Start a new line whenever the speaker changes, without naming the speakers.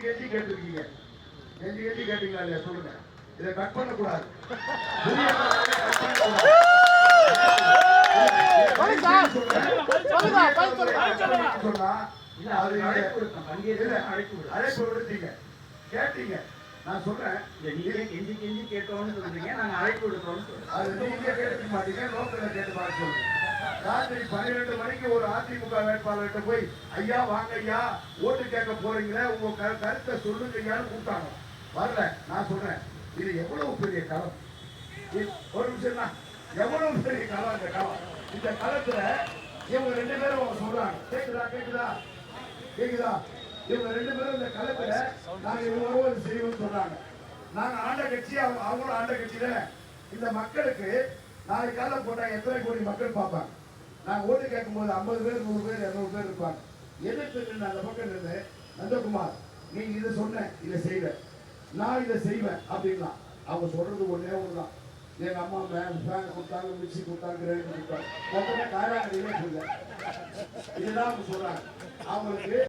கெஞ்சி கேட்டிருக்கீங்க. கெஞ்சி கேட்டீங்களா இல்லையா சொல்லுங்க. இதை கட் பண்ணக்கூடாது. அழைப்பு விடுத்தீங்க கேட்டீங்க. நான் சொல்றேன்
கெஞ்சி கேட்டோம்னு சொல்றீங்க, நாங்க அழைப்பு விடுறோம்னு சொல்றோம்.
அது நீங்க கேட்க மாட்டீங்க, லோக்கல்ல கேட்டு பார்க்க சொல்லுங்க. ராத்திரி 12 மணிக்கு ஒரு அதிமுக வேட்பாளர்கிட்ட போய் ஐயா வாங்க ஐயா ஓட்டு கேட்க போறீங்களே, உங்க கருத்தை சொல்லுங்க ஐயான்னு கூப்பிட்டாங்க. வரல. நான் சொல்றேன் இது எவ்வளவு பெரிய களம். ஒரு நிமிஷம் தான், எவ்வளவு பெரிய களம் இந்த களம். இந்த களத்துல இவங்க 2 பேரும் அவங்க சொல்றாங்க. கேக்குதா? இவங்க 2 பேரும் இந்த களத்துல நாங்க இவ்வளவு செய்வோம்னு சொல்றாங்க. நாங்க ஆண்ட கட்சி, அவங்களும் ஆண்ட கட்சியில இந்த மக்களுக்கு நாளைக்கு காலை போட்டா எத்தனை கோடி மக்கள் பார்ப்பாங்க. நாங்க ஓட்டு கேட்கும் போது 50 பேர் 100 பேர் 200 பேர் இருப்பாங்க. எதிர்த்து அந்த பக்கம் இருந்து நந்தகுமார் நீ இதை சொன்ன, இதை செய்வ, நான் இதை செய்வேன் அப்படின்னா அவங்க சொல்றது ஒன்னே ஒண்ணுதான். எங்க அம்மா ஃபேன் கொடுத்தாங்க, மிக்சி கொடுத்தாங்க, கிரைண்டர் கொடுத்தாங்க, மொத்தமே காராக்கடையிலே சொல்ல. இதுதான் அவங்க சொல்றாங்க. அவங்களுக்கு